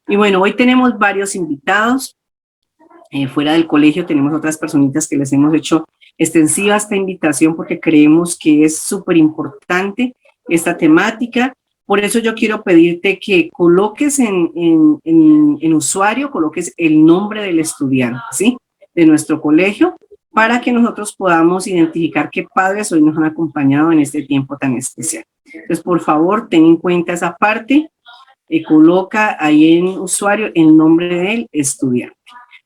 Y bueno, hoy tenemos varios invitados. Fuera del colegio tenemos otras personitas que les hemos hecho extensiva esta invitación porque creemos que es súper importante esta temática. Por eso yo quiero pedirte que coloques en usuario, coloques el nombre del estudiante, ¿sí? De nuestro colegio, para que nosotros podamos identificar qué padres hoy nos han acompañado en este tiempo tan especial. Entonces, por favor, ten en cuenta esa parte, coloca ahí en usuario el nombre del estudiante.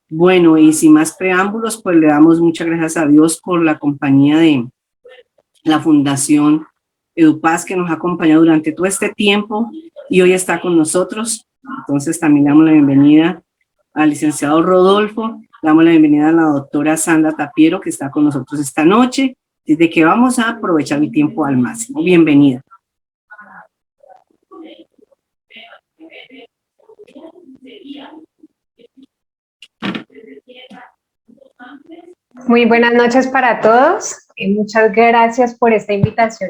Bueno, y sin más preámbulos, pues le damos muchas gracias a Dios por la compañía de la Fundación EduPaz, que nos ha acompañado durante todo este tiempo y hoy está con nosotros. Entonces también le damos la bienvenida al licenciado Rodolfo, le damos la bienvenida a la doctora Sandra Tapiero, que está con nosotros esta noche, desde que vamos a aprovechar el tiempo al máximo. Bienvenida. Muy buenas noches para todos. Muchas gracias por esta invitación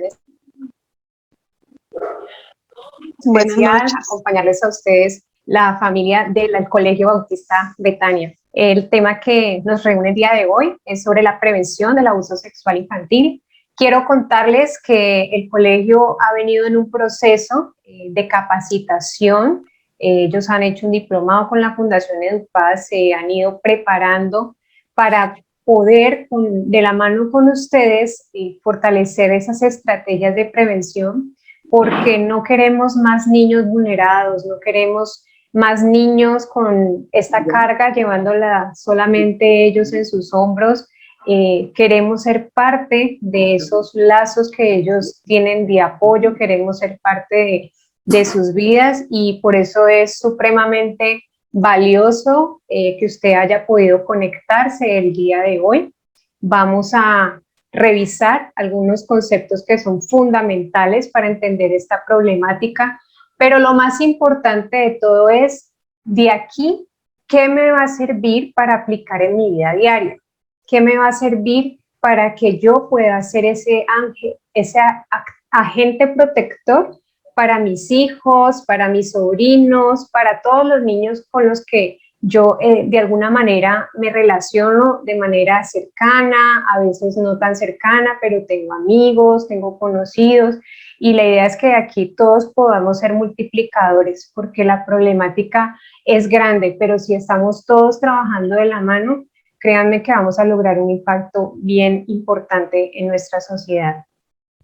especial, acompañarles a ustedes, la familia del Colegio Bautista Betania. El tema que nos reúne el día de hoy es sobre la prevención del abuso sexual infantil. Quiero contarles que el colegio ha venido en un proceso de capacitación. Ellos han hecho un diplomado con la Fundación EduPaz, se han ido preparando para poder, de la mano con ustedes, fortalecer esas estrategias de prevención, porque no queremos más niños vulnerados, no queremos más niños con esta carga llevándola solamente ellos en sus hombros. Queremos ser parte de esos lazos que ellos tienen de apoyo, queremos ser parte de sus vidas, y por eso es supremamente valioso que usted haya podido conectarse el día de hoy. Vamos a revisar algunos conceptos que son fundamentales para entender esta problemática, pero lo más importante de todo es, de aquí, ¿qué me va a servir para aplicar en mi vida diaria? ¿Qué me va a servir para que yo pueda ser ese ángel, ese agente protector para mis hijos, para mis sobrinos, para todos los niños con los que yo de alguna manera me relaciono de manera cercana, a veces no tan cercana, pero tengo amigos, tengo conocidos, y la idea es que aquí todos podamos ser multiplicadores, porque la problemática es grande, pero si estamos todos trabajando de la mano, créanme que vamos a lograr un impacto bien importante en nuestra sociedad.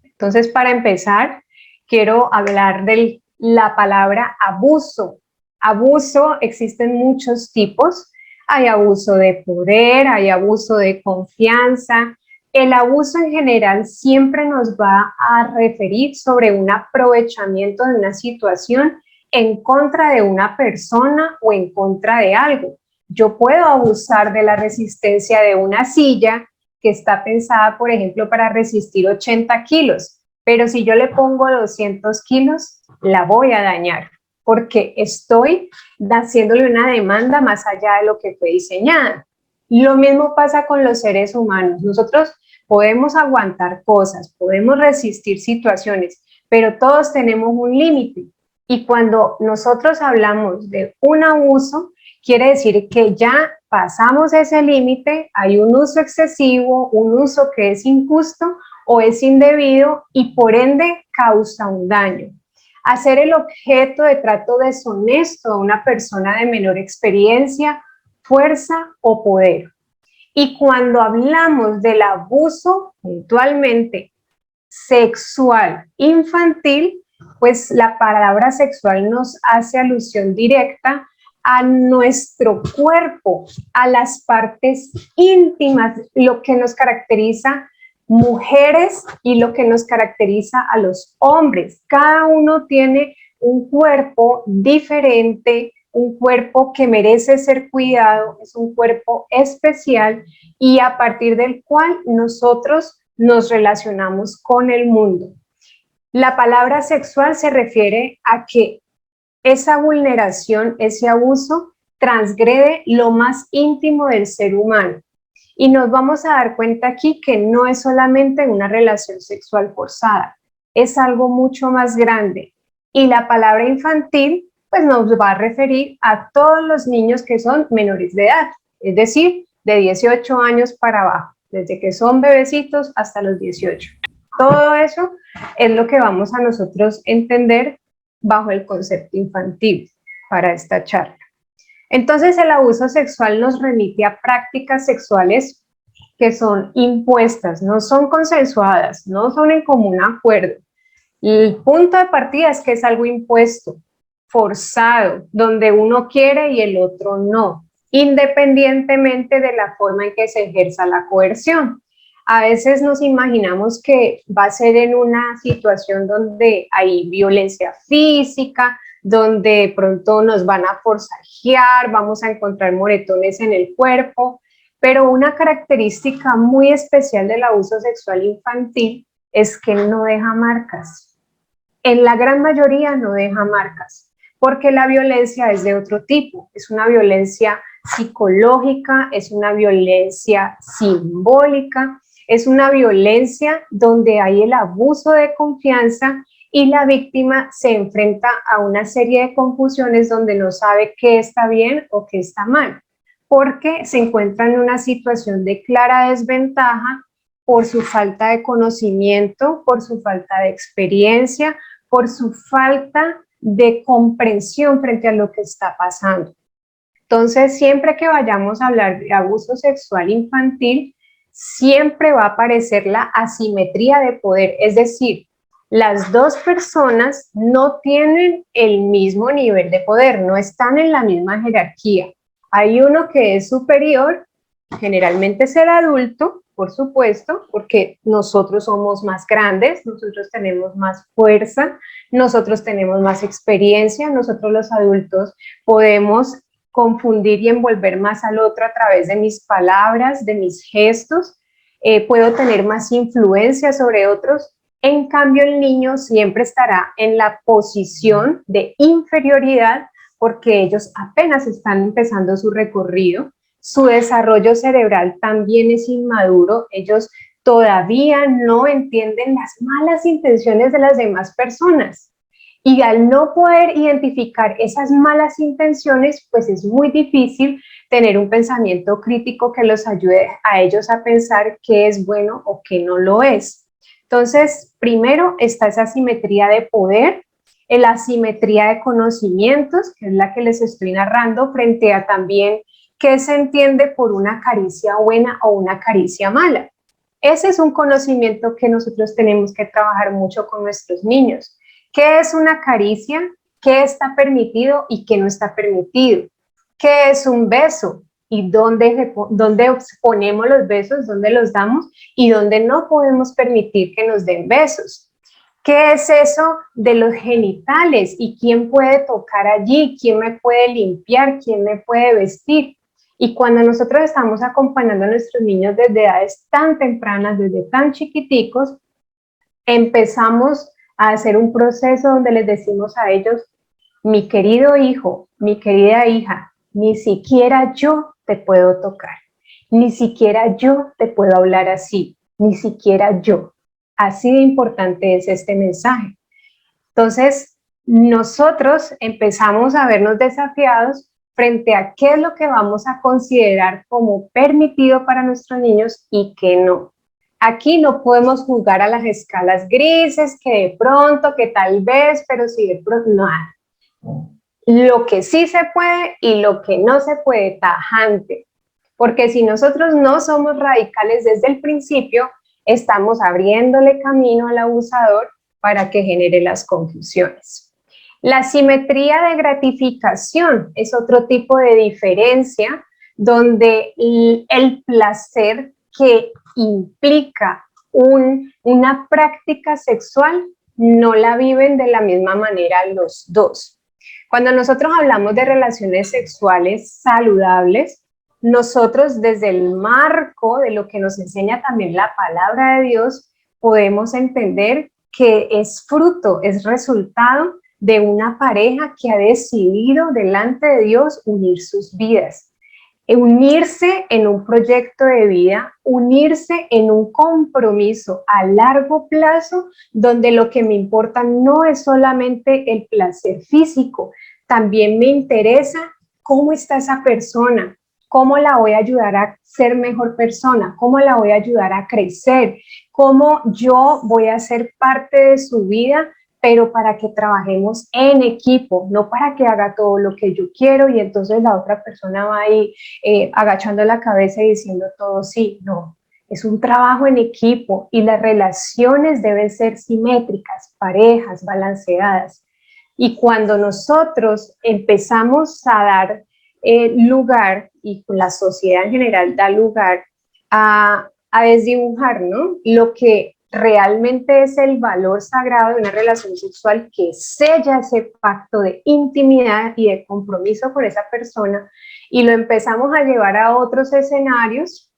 Entonces, para empezar, quiero hablar de la palabra abuso. Abuso, existen muchos tipos. Hay abuso de poder, hay abuso de confianza. El abuso en general siempre nos va a referir sobre un aprovechamiento de una situación en contra de una persona o en contra de algo. Yo puedo abusar de la resistencia de una silla que está pensada, por ejemplo, para resistir 80 kilos, pero si yo le pongo 200 kilos, la voy a dañar, porque estoy haciéndole una demanda más allá de lo que fue diseñada. Lo mismo pasa con los seres humanos. Nosotros podemos aguantar cosas, podemos resistir situaciones, pero todos tenemos un límite. Y cuando nosotros hablamos de un abuso, quiere decir que ya pasamos ese límite, hay un uso excesivo, un uso que es injusto o es indebido y por ende causa un daño. Hacer el objeto de trato deshonesto a una persona de menor experiencia, fuerza o poder. Y cuando hablamos del abuso puntualmente sexual infantil, pues la palabra sexual nos hace alusión directa a nuestro cuerpo, a las partes íntimas, lo que nos caracteriza mujeres y lo que nos caracteriza a los hombres. Cada uno tiene un cuerpo diferente, un cuerpo que merece ser cuidado, es un cuerpo especial y a partir del cual nosotros nos relacionamos con el mundo. La palabra sexual se refiere a que esa vulneración, ese abuso, transgrede lo más íntimo del ser humano. Y nos vamos a dar cuenta aquí que no es solamente una relación sexual forzada, es algo mucho más grande. Y la palabra infantil pues nos va a referir a todos los niños que son menores de edad, es decir, de 18 años para abajo, desde que son bebecitos hasta los 18. Todo eso es lo que vamos a nosotros entender bajo el concepto infantil para esta charla. Entonces, el abuso sexual nos remite a prácticas sexuales que son impuestas, no son consensuadas, no son en común acuerdo. El punto de partida es que es algo impuesto, forzado, donde uno quiere y el otro no, independientemente de la forma en que se ejerza la coerción. A veces nos imaginamos que va a ser en una situación donde hay violencia física, donde de pronto nos van a forcejear, vamos a encontrar moretones en el cuerpo, pero una característica muy especial del abuso sexual infantil es que no deja marcas. En la gran mayoría no deja marcas, porque la violencia es de otro tipo, es una violencia psicológica, es una violencia simbólica, es una violencia donde hay el abuso de confianza y la víctima se enfrenta a una serie de confusiones donde no sabe qué está bien o qué está mal, porque se encuentra en una situación de clara desventaja por su falta de conocimiento, por su falta de experiencia, por su falta de comprensión frente a lo que está pasando. Entonces, siempre que vayamos a hablar de abuso sexual infantil, siempre va a aparecer la asimetría de poder, es decir, las dos personas no tienen el mismo nivel de poder, no están en la misma jerarquía. Hay uno que es superior, generalmente es el adulto, por supuesto, porque nosotros somos más grandes, nosotros tenemos más fuerza, nosotros tenemos más experiencia, nosotros los adultos podemos confundir y envolver más al otro a través de mis palabras, de mis gestos, puedo tener más influencia sobre otros. En cambio, el niño siempre estará en la posición de inferioridad porque ellos apenas están empezando su recorrido, su desarrollo cerebral también es inmaduro, ellos todavía no entienden las malas intenciones de las demás personas. Y al no poder identificar esas malas intenciones, pues es muy difícil tener un pensamiento crítico que los ayude a ellos a pensar qué es bueno o qué no lo es. Entonces, primero está esa asimetría de poder, la asimetría de conocimientos, que es la que les estoy narrando, frente a también qué se entiende por una caricia buena o una caricia mala. Ese es un conocimiento que nosotros tenemos que trabajar mucho con nuestros niños. ¿Qué es una caricia? ¿Qué está permitido y qué no está permitido? ¿Qué es un beso? ¿Y dónde ponemos los besos? ¿Dónde los damos? Y dónde no podemos permitir que nos den besos. ¿Qué es eso de los genitales? ¿Y quién puede tocar allí? ¿Quién me puede limpiar? ¿Quién me puede vestir? Y cuando nosotros estamos acompañando a nuestros niños desde edades tan tempranas, desde tan chiquiticos, empezamos a hacer un proceso donde les decimos a ellos, mi querido hijo, mi querida hija, ni siquiera yo te puedo tocar, ni siquiera yo te puedo hablar así, ni siquiera yo. Así de importante es este mensaje. Entonces, nosotros empezamos a vernos desafiados frente a qué es lo que vamos a considerar como permitido para nuestros niños y qué no. Aquí no podemos jugar a las escalas grises, que de pronto, que tal vez, pero sí de pronto, nada. Lo que sí se puede y lo que no se puede, tajante. Porque si nosotros no somos radicales desde el principio, estamos abriéndole camino al abusador para que genere las confusiones. La simetría de gratificación es otro tipo de diferencia donde el placer que implica una práctica sexual no la viven de la misma manera los dos. Cuando nosotros hablamos de relaciones sexuales saludables, nosotros desde el marco de lo que nos enseña también la palabra de Dios, podemos entender que es fruto, es resultado de una pareja que ha decidido delante de Dios unir sus vidas. Unirse en un proyecto de vida, unirse en un compromiso a largo plazo, donde lo que me importa no es solamente el placer físico, también me interesa cómo está esa persona, cómo la voy a ayudar a ser mejor persona, cómo la voy a ayudar a crecer, cómo yo voy a ser parte de su vida, pero para que trabajemos en equipo, no para que haga todo lo que yo quiero y entonces la otra persona va ahí agachando la cabeza y diciendo todo sí. No, es un trabajo en equipo y las relaciones deben ser simétricas, parejas, balanceadas. Y cuando nosotros empezamos a dar lugar, y la sociedad en general da lugar a desdibujar, ¿no?, lo que realmente es el valor sagrado de una relación sexual, que sella ese pacto de intimidad y de compromiso con esa persona, y lo empezamos a llevar a otros escenarios,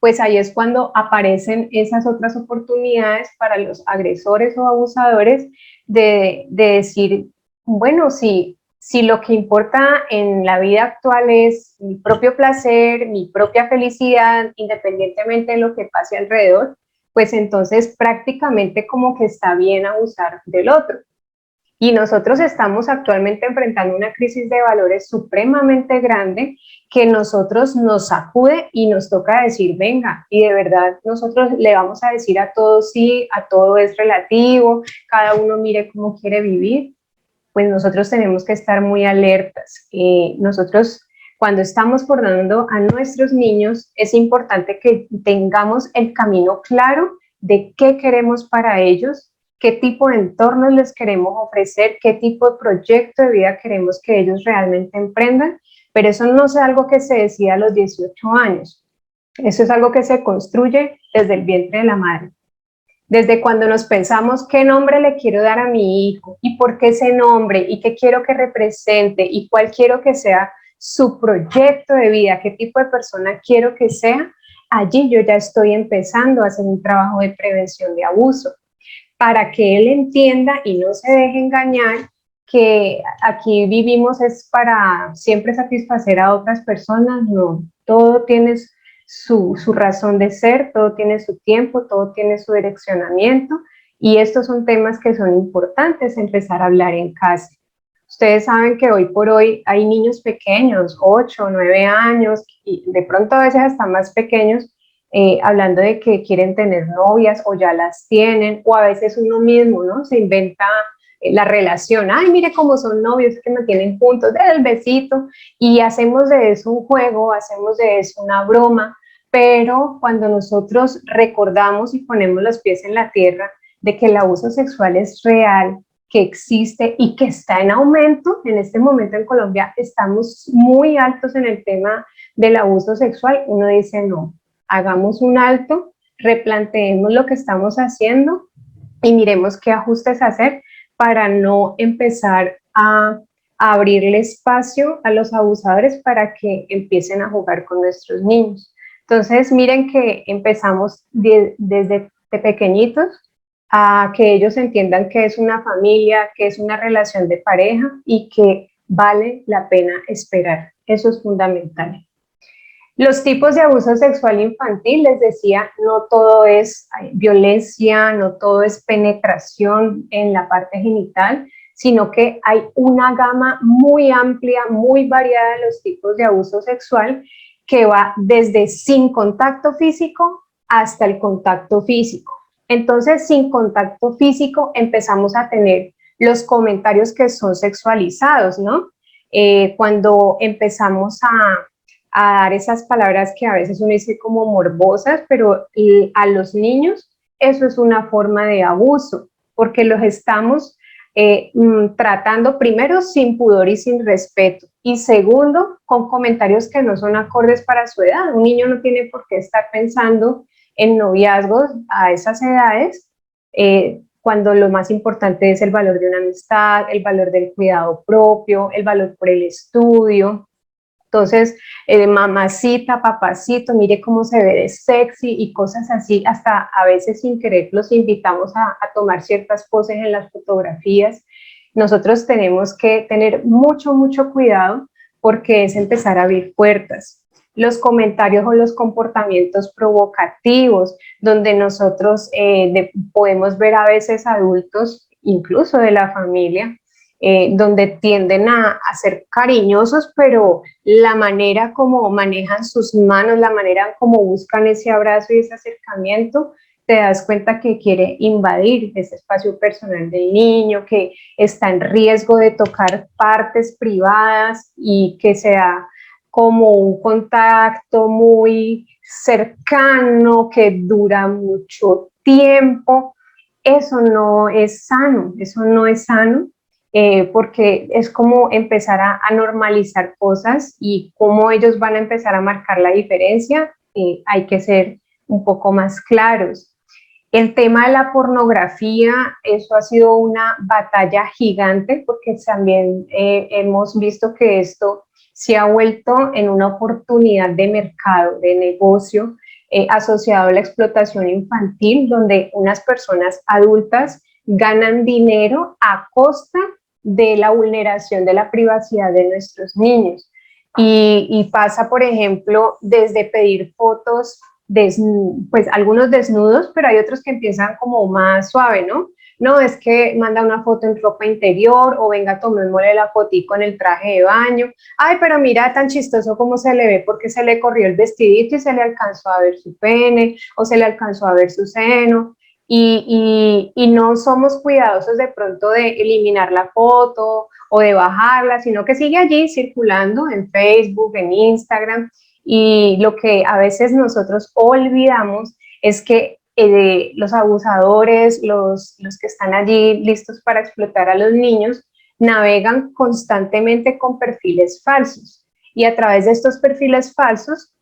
pues ahí es cuando aparecen esas otras oportunidades para los agresores o abusadores de decir, bueno, si lo que importa en la vida actual es mi propio placer, mi propia felicidad, independientemente de lo que pase alrededor, pues entonces prácticamente como que está bien abusar del otro. Y nosotros estamos actualmente enfrentando una crisis de valores supremamente grande que nosotros nos sacude y nos toca decir, venga, y de verdad nosotros le vamos a decir a todo sí, a todo es relativo, cada uno mire cómo quiere vivir. Pues nosotros tenemos que estar muy alertas. Nosotros, cuando estamos formando a nuestros niños, es importante que tengamos el camino claro de qué queremos para ellos, qué tipo de entornos les queremos ofrecer, qué tipo de proyecto de vida queremos que ellos realmente emprendan, pero eso no es algo que se decida a los 18 años, eso es algo que se construye desde el vientre de la madre. Desde cuando nos pensamos qué nombre le quiero dar a mi hijo y por qué ese nombre y qué quiero que represente y cuál quiero que sea su proyecto de vida, qué tipo de persona quiero que sea, allí yo ya estoy empezando a hacer un trabajo de prevención de abuso para que él entienda y no se deje engañar que aquí vivimos es para siempre satisfacer a otras personas. No, todo tiene su razón de ser, todo tiene su tiempo, todo tiene su direccionamiento, y estos son temas que son importantes empezar a hablar en casa. Ustedes saben que hoy por hoy hay niños pequeños, 8, 9 años, y de pronto a veces hasta más pequeños, hablando de que quieren tener novias o ya las tienen, o a veces uno mismo, ¿no?, se inventa la relación. Ay, mire cómo son novios, que me tienen juntos, el besito, y hacemos de eso un juego, hacemos de eso una broma, pero cuando nosotros recordamos y ponemos los pies en la tierra de que el abuso sexual es real, que existe y que está en aumento, en este momento en Colombia estamos muy altos en el tema del abuso sexual, uno dice no, hagamos un alto, replanteemos lo que estamos haciendo y miremos qué ajustes hacer para no empezar a abrirle espacio a los abusadores para que empiecen a jugar con nuestros niños. Entonces, miren que empezamos desde pequeñitos a que ellos entiendan que es una familia, que es una relación de pareja y que vale la pena esperar. Eso es fundamental. Los tipos de abuso sexual infantil, les decía, no todo es violencia, no todo es penetración en la parte genital, sino que hay una gama muy amplia, muy variada de los tipos de abuso sexual que va desde sin contacto físico hasta el contacto físico. Entonces, sin contacto físico empezamos a tener los comentarios que son sexualizados, ¿no? Cuando empezamos a dar esas palabras que a veces uno dice como morbosas, pero a los niños eso es una forma de abuso, porque los estamos tratando primero sin pudor y sin respeto, y segundo, con comentarios que no son acordes para su edad. Un niño no tiene por qué estar pensando en noviazgos a esas edades, cuando lo más importante es el valor de una amistad, el valor del cuidado propio, el valor por el estudio. Entonces, mamacita, papacito, mire cómo se ve de sexy y cosas así, hasta a veces sin querer los invitamos a tomar ciertas poses en las fotografías. Nosotros tenemos que tener mucho, mucho cuidado porque es empezar a abrir puertas. Los comentarios o los comportamientos provocativos, donde nosotros podemos ver a veces adultos, incluso de la familia, donde tienden a ser cariñosos, pero la manera como manejan sus manos, la manera como buscan ese abrazo y ese acercamiento, te das cuenta que quiere invadir ese espacio personal del niño, que está en riesgo de tocar partes privadas y que sea como un contacto muy cercano, que dura mucho tiempo. Eso no es sano, eso no es sano, porque es como empezar a normalizar cosas, y cómo ellos van a empezar a marcar la diferencia, hay que ser un poco más claros. El tema de la pornografía, eso ha sido una batalla gigante, porque también hemos visto que esto se ha vuelto en una oportunidad de mercado, de negocio, asociado a la explotación infantil, donde unas personas adultas ganan dinero a costa de la vulneración de la privacidad de nuestros niños. Y pasa, por ejemplo, desde pedir fotos, pues algunos desnudos, pero hay otros que empiezan como más suave, ¿no? No, es que manda una foto en ropa interior, o venga, tomémosle la fotico en el traje de baño. Ay, pero mira tan chistoso como se le ve, porque se le corrió el vestidito y se le alcanzó a ver su pene, o se le alcanzó a ver su seno. Y no somos cuidadosos de pronto de eliminar la foto o de bajarla, sino que sigue allí circulando en Facebook, en Instagram. Y lo que a veces nosotros olvidamos es que los abusadores, los que están allí listos para explotar a los niños, navegan constantemente con perfiles falsos. Y a través de estos perfiles falsos,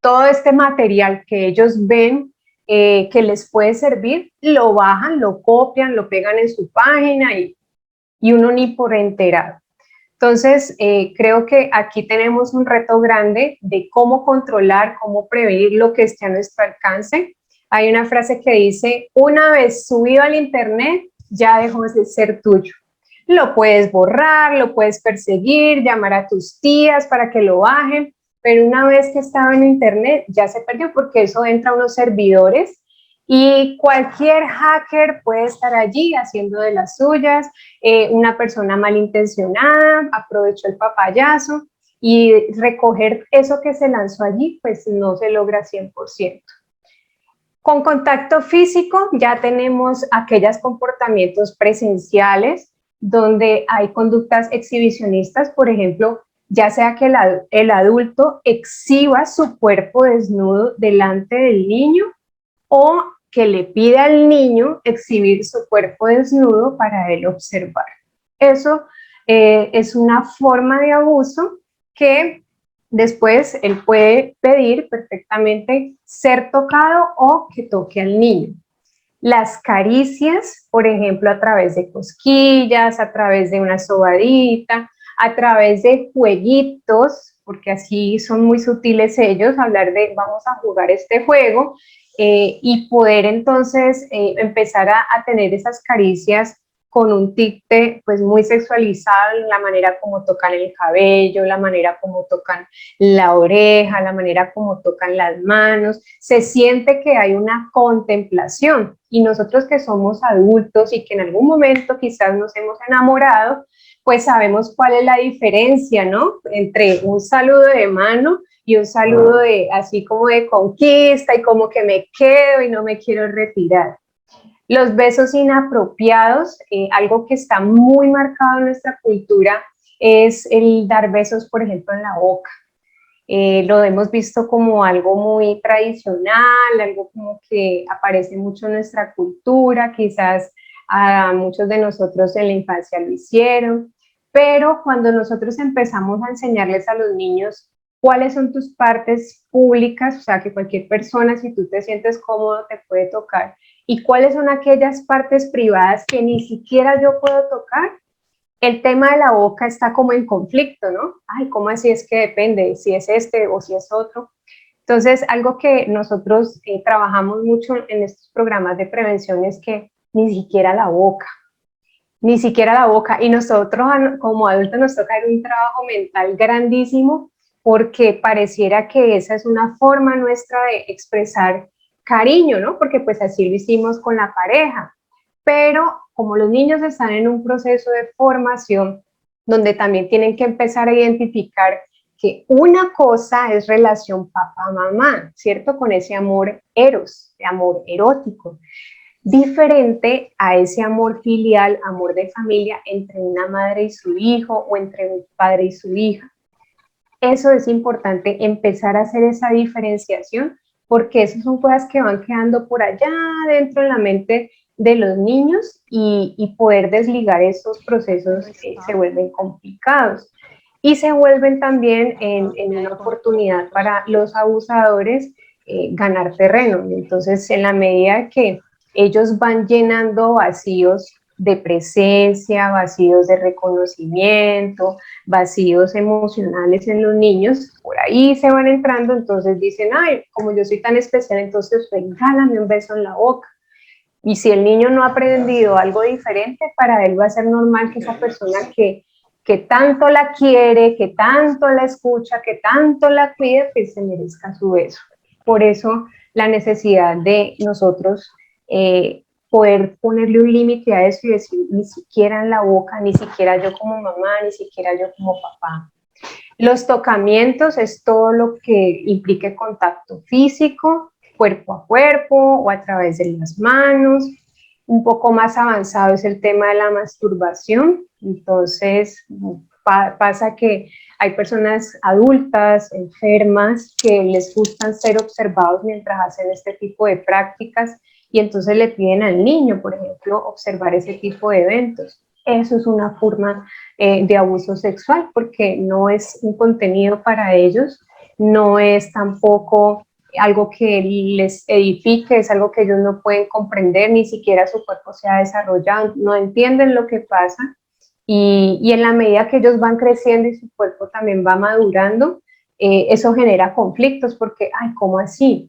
todo este material que ellos ven que les puede servir, lo bajan, lo copian, lo pegan en su página, y uno ni por enterado. Entonces, creo que aquí tenemos un reto grande de cómo controlar, cómo prevenir lo que esté a nuestro alcance. Hay una frase que dice: una vez subido al internet, ya dejó de ser tuyo. Lo puedes borrar, lo puedes perseguir, llamar a tus tías para que lo bajen, pero una vez que estaba en internet, ya se perdió, porque eso entra a unos servidores y cualquier hacker puede estar allí haciendo de las suyas. Una persona malintencionada aprovechó el papayazo, y recoger eso que se lanzó allí, pues no se logra 100%. Con contacto físico ya tenemos aquellos comportamientos presenciales donde hay conductas exhibicionistas, por ejemplo, ya sea que el adulto exhiba su cuerpo desnudo delante del niño, o que le pida al niño exhibir su cuerpo desnudo para él observar. Eso es una forma de abuso que después él puede pedir perfectamente ser tocado o que toque al niño. Las caricias, por ejemplo, a través de cosquillas, a través de una sobadita, a través de jueguitos, porque así son muy sutiles ellos, hablar de vamos a jugar este juego, y poder entonces empezar a tener esas caricias con un tic pues muy sexualizado, la manera como tocan el cabello, la manera como tocan la oreja, la manera como tocan las manos. Se siente que hay una contemplación, y nosotros que somos adultos y que en algún momento quizás nos hemos enamorado, pues sabemos cuál es la diferencia, ¿no? Entre un saludo de mano y un saludo de, así como de conquista, y como que me quedo y no me quiero retirar. Los besos inapropiados, algo que está muy marcado en nuestra cultura, es el dar besos, por ejemplo, en la boca. Lo hemos visto como algo muy tradicional, algo como que aparece mucho en nuestra cultura, quizás a muchos de nosotros en la infancia lo hicieron, pero cuando nosotros empezamos a enseñarles a los niños cuáles son tus partes públicas, o sea, que cualquier persona, si tú te sientes cómodo, te puede tocar, y cuáles son aquellas partes privadas que ni siquiera yo puedo tocar, el tema de la boca está como en conflicto, ¿no? Ay, ¿cómo así? Es que depende si es este o si es otro. Entonces, algo que nosotros trabajamos mucho en estos programas de prevención es que ni siquiera la boca, ni siquiera la boca. Y nosotros como adultos nos toca un trabajo mental grandísimo, porque pareciera que esa es una forma nuestra de expresar cariño, ¿no? Porque pues así lo hicimos con la pareja. pero como los niños están en un proceso de formación, donde también tienen que empezar a identificar que una cosa es relación papá-mamá, ¿cierto? Con ese amor eros, amor erótico, diferente a ese amor filial, amor de familia entre una madre y su hijo o entre un padre y su hija. Eso es importante, empezar a hacer esa diferenciación, porque esas son cosas que van quedando por allá dentro de la mente de los niños y poder desligar esos procesos se vuelven complicados y se vuelven también en una oportunidad para los abusadores ganar terreno. Entonces, en la medida que ellos van llenando vacíos de presencia, vacíos de reconocimiento, vacíos emocionales en los niños, por ahí se van entrando, entonces dicen, ay, como yo soy tan especial, entonces regálame un beso en la boca. Y si el niño no ha aprendido algo diferente, para él va a ser normal que esa persona que tanto la quiere, que tanto la escucha, que tanto la cuide, pues se merezca su beso. Por eso la necesidad de nosotros poder ponerle un límite a eso y decir, ni siquiera en la boca, ni siquiera yo como mamá, ni siquiera yo como papá. Los tocamientos es todo lo que implique contacto físico, cuerpo a cuerpo o a través de las manos. Un poco más avanzado es el tema de la masturbación. Entonces pasa que hay personas adultas, enfermas, que les gustan ser observados mientras hacen este tipo de prácticas y entonces le piden al niño, por ejemplo, observar ese tipo de eventos. Eso es una forma de abuso sexual porque no es un contenido para ellos, no es tampoco algo que les edifique, es algo que ellos no pueden comprender, ni siquiera su cuerpo se ha desarrollado, no entienden lo que pasa y en la medida que ellos van creciendo y su cuerpo también va madurando, eso genera conflictos porque, ay, ¿cómo así?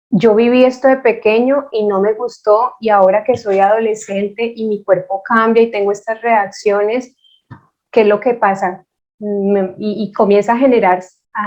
Yo viví esto de pequeño y no me gustó y ahora que soy adolescente y mi cuerpo cambia y tengo estas reacciones, ¿qué es lo que pasa? Y comienza a generar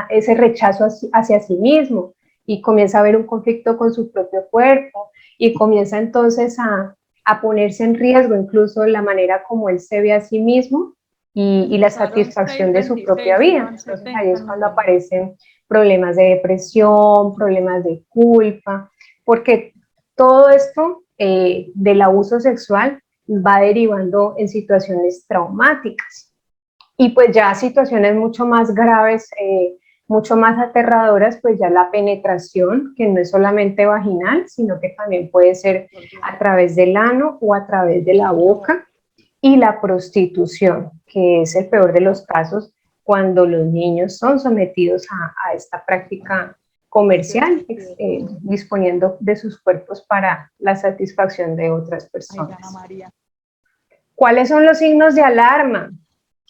ese rechazo hacia sí mismo y comienza a haber un conflicto con su propio cuerpo y comienza entonces a ponerse en riesgo incluso la manera como él se ve a sí mismo y la satisfacción de su propia vida. Entonces ahí es cuando aparecen problemas de depresión, problemas de culpa, porque todo esto del abuso sexual va derivando en situaciones traumáticas. Y pues ya situaciones mucho más graves, mucho más aterradoras, pues ya la penetración, que no es solamente vaginal, sino que también puede ser a través del ano o a través de la boca, y la prostitución, que es el peor de los casos cuando los niños son sometidos a esta práctica comercial, disponiendo de sus cuerpos para la satisfacción de otras personas. ¿Cuáles son los signos de alarma?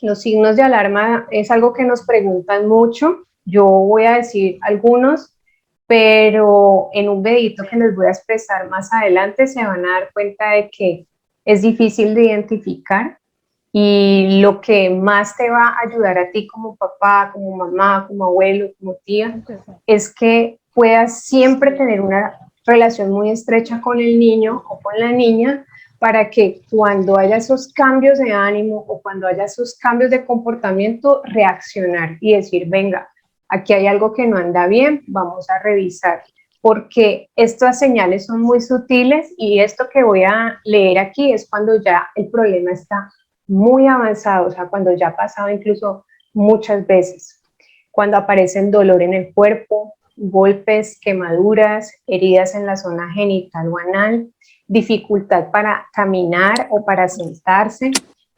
Los signos de alarma es algo que nos preguntan mucho. Yo voy a decir algunos, pero en un videito que les voy a expresar más adelante se van a dar cuenta de que es difícil de identificar y lo que más te va a ayudar a ti como papá, como mamá, como abuelo, como tía, es que puedas siempre tener una relación muy estrecha con el niño o con la niña para que cuando haya esos cambios de ánimo o cuando haya esos cambios de comportamiento, reaccionar y decir, venga, aquí hay algo que no anda bien, vamos a revisar, porque estas señales son muy sutiles y esto que voy a leer aquí es cuando ya el problema está muy avanzado, o sea, cuando ya ha pasado incluso muchas veces, cuando aparecen dolor en el cuerpo, golpes, quemaduras, heridas en la zona genital o anal, dificultad para caminar o para sentarse,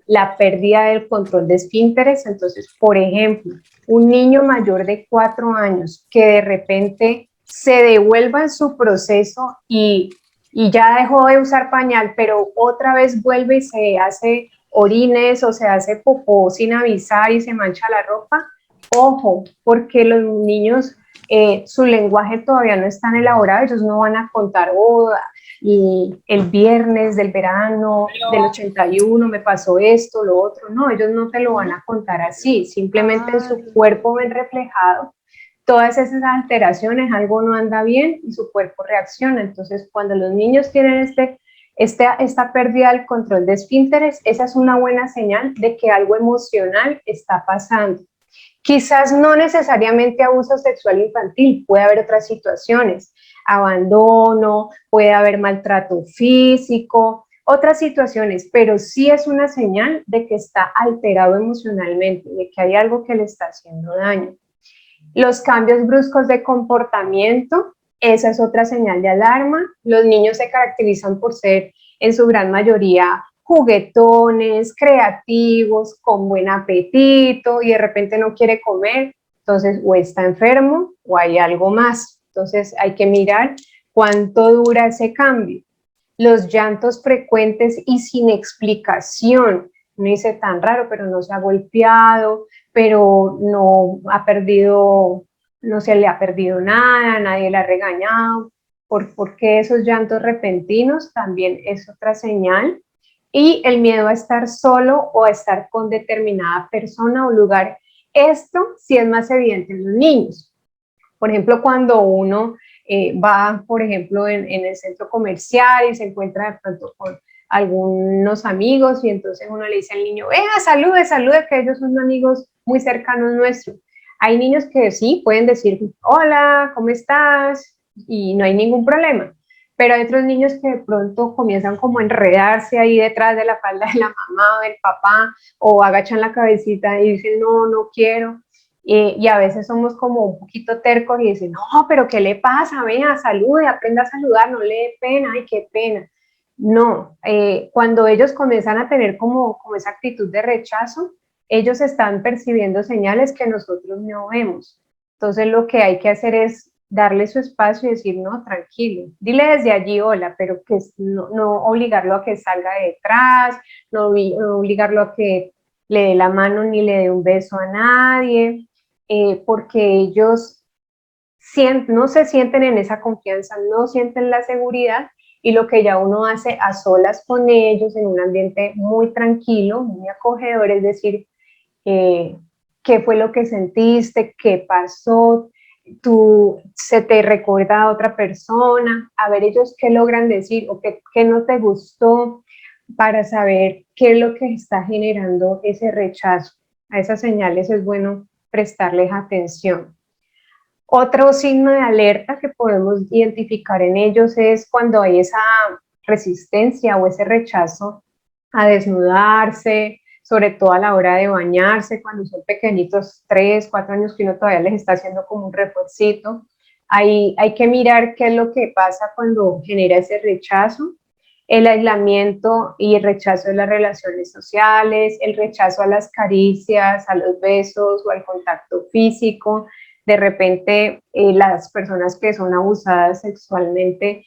la pérdida del control de esfínteres. Entonces, por ejemplo, un niño mayor de 4 años que de repente se devuelva en su proceso y ya dejó de usar pañal, pero otra vez vuelve y se hace orines o se hace popó sin avisar y se mancha la ropa, ojo, porque los niños, su lenguaje todavía no es tan elaborado, ellos no van a contar, y el viernes del verano del 81 me pasó esto, lo otro, no, ellos no te lo van a contar así, simplemente en su cuerpo ven reflejado todas esas alteraciones, algo no anda bien y su cuerpo reacciona. Entonces, cuando los niños tienen Esta pérdida del control de esfínteres, esa es una buena señal de que algo emocional está pasando. Quizás no necesariamente abuso sexual infantil, puede haber otras situaciones, abandono, puede haber maltrato físico, otras situaciones, pero sí es una señal de que está alterado emocionalmente, de que hay algo que le está haciendo daño. Los cambios bruscos de comportamiento, esa es otra señal de alarma. Los niños se caracterizan por ser, en su gran mayoría, juguetones, creativos, con buen apetito y de repente no quiere comer, entonces o está enfermo o hay algo más. Entonces hay que mirar cuánto dura ese cambio. Los llantos frecuentes y sin explicación. Uno dice, tan raro, pero no se ha golpeado, pero no ha perdido, no se le ha perdido nada, nadie le ha regañado. ¿Por qué esos llantos repentinos? También es otra señal. Y el miedo a estar solo o a estar con determinada persona o lugar. Esto sí es más evidente en los niños. Por ejemplo, cuando uno va, por ejemplo, en el centro comercial y se encuentra de pronto con algunos amigos y entonces uno le dice al niño, venga, salude, salude, que ellos son amigos muy cercanos nuestros. Hay niños que sí pueden decir, hola, ¿cómo estás? Y no hay ningún problema. Pero hay otros niños que de pronto comienzan como a enredarse ahí detrás de la falda de la mamá o del papá o agachan la cabecita y dicen, no, no quiero. Y a veces somos como un poquito tercos y dicen, no, pero ¿qué le pasa? Vea, salude, aprenda a saludar, no le dé pena, ay, qué pena. No, cuando ellos comienzan a tener como esa actitud de rechazo, ellos están percibiendo señales que nosotros no vemos. Entonces lo que hay que hacer es darle su espacio y decir, no, tranquilo, dile desde allí hola, pero que no obligarlo a que salga de detrás, no obligarlo a que le dé la mano ni le dé un beso a nadie, porque ellos no se sienten en esa confianza, no sienten la seguridad y lo que ya uno hace a solas con ellos en un ambiente muy tranquilo, muy acogedor, es decir, qué fue lo que sentiste, qué pasó, se te recuerda a otra persona, a ver ellos qué logran decir o qué no te gustó, para saber qué es lo que está generando ese rechazo. A esas señales es bueno prestarles atención. Otro signo de alerta que podemos identificar en ellos es cuando hay esa resistencia o ese rechazo a desnudarse, sobre todo a la hora de bañarse, cuando son pequeñitos, 3, 4 años, que uno todavía les está haciendo como un refuercito. Hay que mirar qué es lo que pasa cuando genera ese rechazo, el aislamiento y el rechazo de las relaciones sociales, el rechazo a las caricias, a los besos o al contacto físico. De repente, las personas que son abusadas sexualmente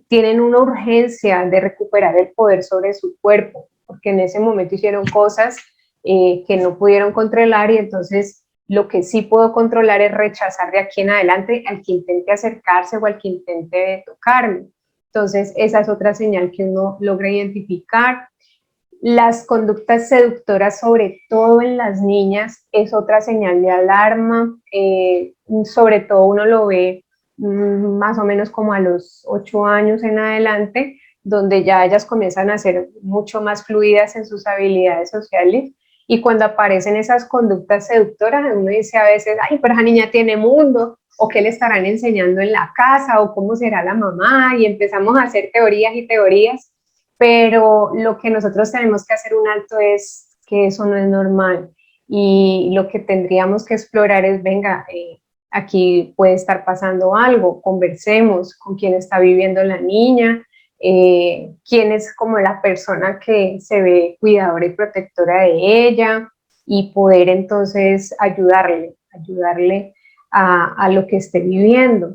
tienen una urgencia de recuperar el poder sobre su cuerpo, porque en ese momento hicieron cosas que no pudieron controlar y entonces lo que sí puedo controlar es rechazar de aquí en adelante al que intente acercarse o al que intente tocarme. Entonces, esa es otra señal que uno logra identificar. Las conductas seductoras, sobre todo en las niñas, es otra señal de alarma. Sobre todo uno lo ve más o menos como a los 8 años en adelante, donde ya ellas comienzan a ser mucho más fluidas en sus habilidades sociales. Y cuando aparecen esas conductas seductoras, uno dice a veces, ay, pero esa niña tiene mundo, o qué le estarán enseñando en la casa, o cómo será la mamá, y empezamos a hacer teorías y teorías, pero lo que nosotros tenemos que hacer un alto es que eso no es normal, y lo que tendríamos que explorar es, venga, aquí puede estar pasando algo, conversemos con quién está viviendo la niña, quién es como la persona que se ve cuidadora y protectora de ella, y poder entonces ayudarle a lo que esté viviendo.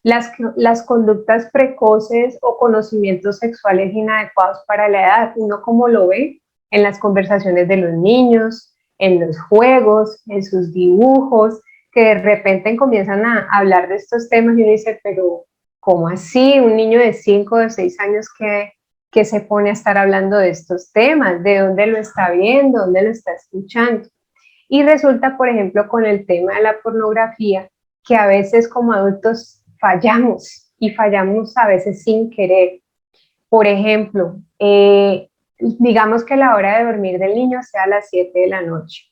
Las conductas precoces o conocimientos sexuales inadecuados para la edad, uno como lo ve en las conversaciones de los niños, en los juegos, en sus dibujos, que de repente comienzan a hablar de estos temas y uno dice, pero ¿cómo así? Un niño de 5 o 6 años que se pone a estar hablando de estos temas, ¿de dónde lo está viendo? ¿Dónde lo está escuchando? Y resulta, por ejemplo, con el tema de la pornografía, que a veces como adultos fallamos y fallamos a veces sin querer. Por ejemplo, digamos que la hora de dormir del niño sea a las 7 de la noche,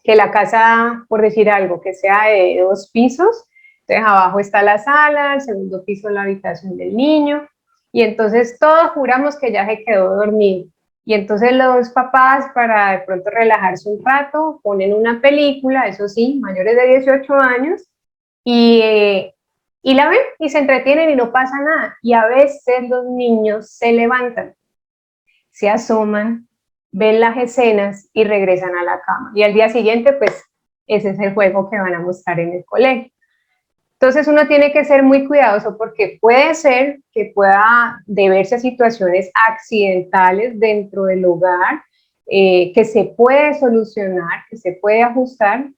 que la casa, por decir algo, que sea de 2 pisos, entonces abajo está la sala, el segundo piso la habitación del niño, y entonces todos juramos que ya se quedó dormido. Y entonces los papás, para de pronto relajarse un rato, ponen una película, eso sí, mayores de 18 años, y, y la ven y se entretienen y no pasa nada. Y a veces los niños se levantan, se asoman, ven las escenas y regresan a la cama. Y al día siguiente, pues, ese es el juego que van a mostrar en el colegio. Entonces uno tiene que ser muy cuidadoso porque puede ser que pueda deberse a situaciones accidentales dentro del hogar, que se puede solucionar, que se puede ajustar,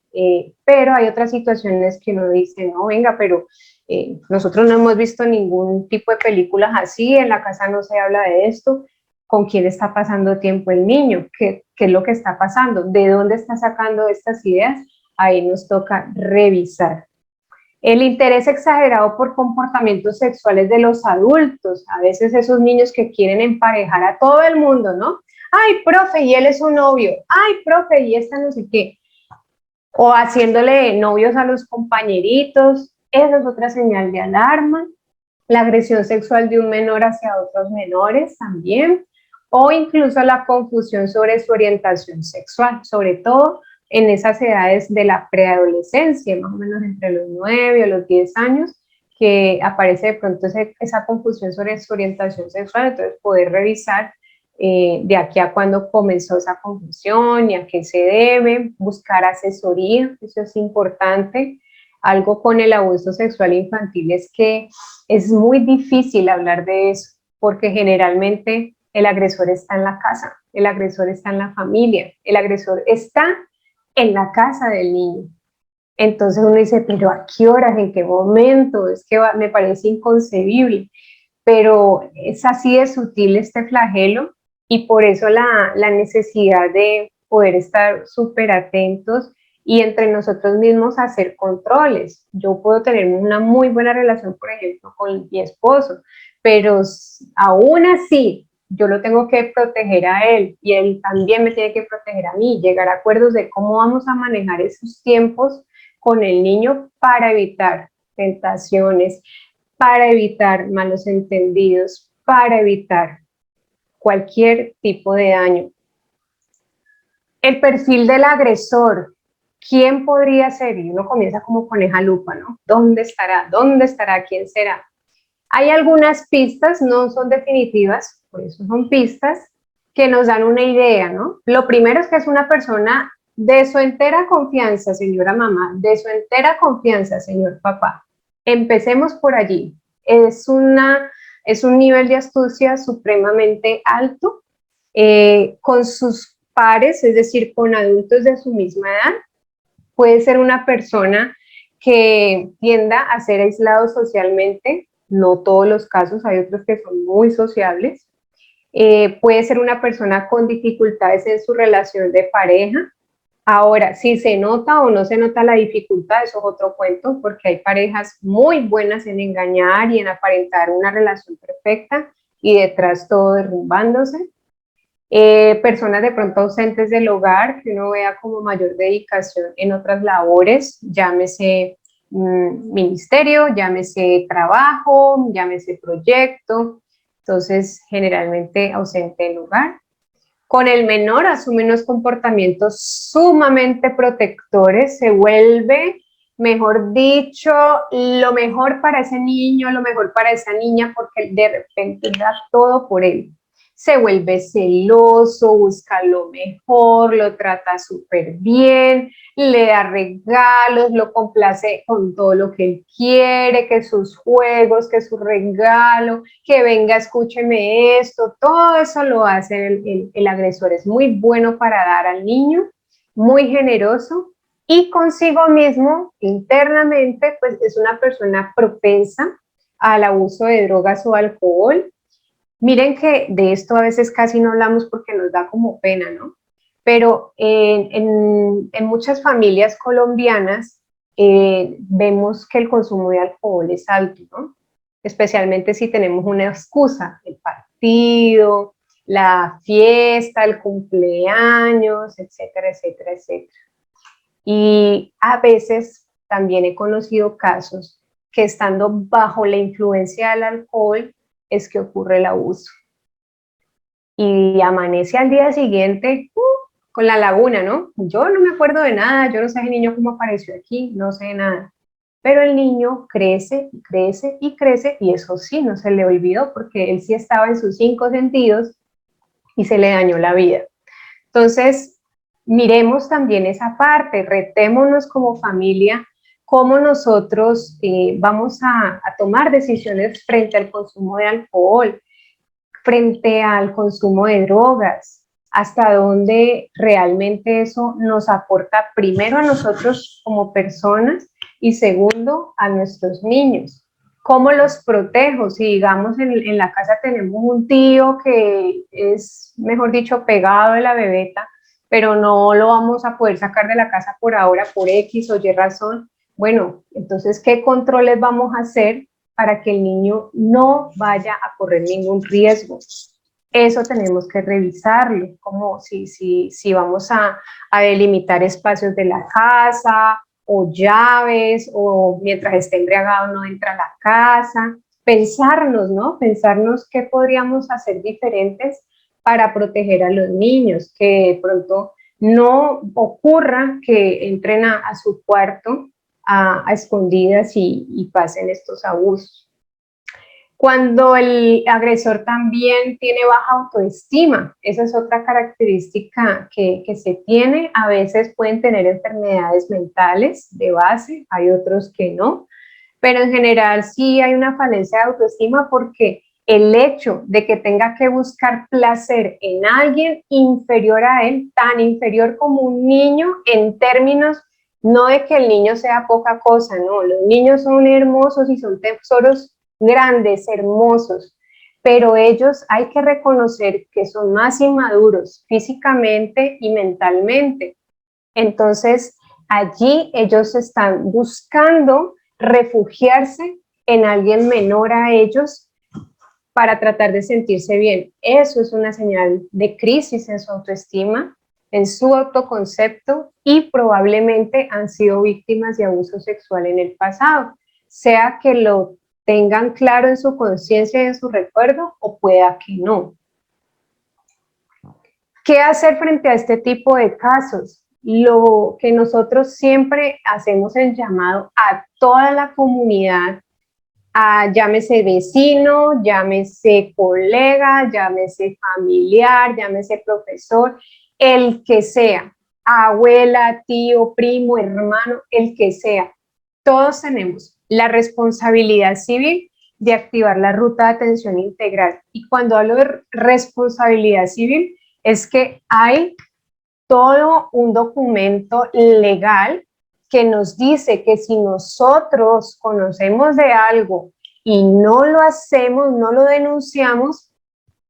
pero hay otras situaciones que uno dice, no, venga, pero nosotros no hemos visto ningún tipo de películas así, en la casa no se habla de esto, ¿con quién está pasando tiempo el niño? ¿Qué es lo que está pasando? ¿De dónde está sacando estas ideas? Ahí nos toca revisar. El interés exagerado por comportamientos sexuales de los adultos, a veces esos niños que quieren emparejar a todo el mundo, ¿no? Ay, profe, y él es un novio. Ay, profe, y esta no sé qué. O haciéndole novios a los compañeritos, esa es otra señal de alarma. La agresión sexual de un menor hacia otros menores también, o incluso la confusión sobre su orientación sexual, sobre todo en esas edades de la preadolescencia, más o menos entre los 9 o los 10 años, que aparece de pronto esa confusión sobre su orientación sexual, entonces poder revisar de aquí a cuándo comenzó esa confusión y a qué se debe, buscar asesoría, eso es importante. Algo con el abuso sexual infantil es que es muy difícil hablar de eso, porque generalmente el agresor está en la casa, el agresor está en la familia, el agresor está en la casa del niño. Entonces uno dice, pero ¿a qué horas? ¿En qué momento? Es que me parece inconcebible, pero es así de sutil este flagelo y por eso la necesidad de poder estar súper atentos y entre nosotros mismos hacer controles. Yo puedo tener una muy buena relación, por ejemplo, con mi esposo, pero aún así yo lo tengo que proteger a él y él también me tiene que proteger a mí, llegar a acuerdos de cómo vamos a manejar esos tiempos con el niño para evitar tentaciones, para evitar malos entendidos, para evitar cualquier tipo de daño. El perfil del agresor, ¿quién podría ser? Y uno comienza como con esa lupa, ¿no? ¿Dónde estará? ¿Dónde estará? ¿Quién será? Hay algunas pistas, no son definitivas, por eso son pistas, que nos dan una idea, ¿no? Lo primero es que es una persona de su entera confianza, señora mamá, de su entera confianza, señor papá. Empecemos por allí. Es un nivel de astucia supremamente alto, con sus pares, es decir, con adultos de su misma edad. Puede ser una persona que tienda a ser aislado socialmente, no todos los casos, hay otros que son muy sociables. Puede ser una persona con dificultades en su relación de pareja. Ahora, si se nota o no se nota la dificultad, eso es otro cuento, porque hay parejas muy buenas en engañar y en aparentar una relación perfecta y detrás todo derrumbándose. Personas de pronto ausentes del hogar, que uno vea como mayor dedicación en otras labores, llámese ministerio, llámese trabajo, llámese proyecto, entonces generalmente ausente del hogar. Con el menor asume unos comportamientos sumamente protectores, se vuelve, mejor dicho, lo mejor para ese niño, lo mejor para esa niña, porque de repente da todo por él. Se vuelve celoso, busca lo mejor, lo trata súper bien, le da regalos, lo complace con todo lo que él quiere, que sus juegos, que su regalo, que venga, escúcheme esto, todo eso lo hace el agresor. Es muy bueno para dar al niño, muy generoso y consigo mismo, internamente, pues es una persona propensa al abuso de drogas o alcohol. Miren que de esto a veces casi no hablamos porque nos da como pena, ¿no? Pero en muchas familias colombianas vemos que el consumo de alcohol es alto, ¿no? Especialmente si tenemos una excusa, partido, la fiesta, el cumpleaños, etcétera, etcétera, etcétera. Y a veces también he conocido casos que estando bajo la influencia del alcohol es que ocurre el abuso. Y amanece al día siguiente con la laguna, ¿no? Yo no me acuerdo de nada, yo no sé el niño cómo apareció aquí, no sé nada. Pero el niño crece y crece y crece, y eso sí, no se le olvidó, porque él sí estaba en sus 5 sentidos y se le dañó la vida. Entonces, miremos también esa parte, retémonos como familia, cómo nosotros vamos a tomar decisiones frente al consumo de alcohol, frente al consumo de drogas, hasta dónde realmente eso nos aporta primero a nosotros como personas y segundo a nuestros niños. ¿Cómo los protejo? Si digamos en la casa tenemos un tío que es, mejor dicho, pegado de la bebeta, pero no lo vamos a poder sacar de la casa por ahora por X o Y razón, bueno, entonces, ¿qué controles vamos a hacer para que el niño no vaya a correr ningún riesgo? Eso tenemos que revisarlo, como si vamos a delimitar espacios de la casa, o llaves, o mientras esté embriagado no entra a la casa. Pensarnos, ¿no? Pensarnos qué podríamos hacer diferentes para proteger a los niños, que de pronto no ocurra que entren a su cuarto a escondidas y pasen estos abusos. Cuando el agresor también tiene baja autoestima, esa es otra característica que se tiene. A veces pueden tener enfermedades mentales de base, hay otros que no, pero en general sí hay una falencia de autoestima porque el hecho de que tenga que buscar placer en alguien inferior a él, tan inferior como un niño en términos, no de que el niño sea poca cosa, no, los niños son hermosos y son tesoros grandes, hermosos, pero ellos hay que reconocer que son más inmaduros físicamente y mentalmente. Entonces, allí ellos están buscando refugiarse en alguien menor a ellos para tratar de sentirse bien. Eso es una señal de crisis en su autoestima, en su autoconcepto, y probablemente han sido víctimas de abuso sexual en el pasado, sea que lo tengan claro en su conciencia y en su recuerdo, o pueda que no. ¿Qué hacer frente a este tipo de casos? Lo que nosotros siempre hacemos el llamado a toda la comunidad, llámese vecino, llámese colega, llámese familiar, llámese profesor, el que sea, abuela, tío, primo, hermano, el que sea. Todos tenemos la responsabilidad civil de activar la ruta de atención integral. Y cuando hablo de responsabilidad civil, es que hay todo un documento legal que nos dice que si nosotros conocemos de algo y no lo hacemos, no lo denunciamos,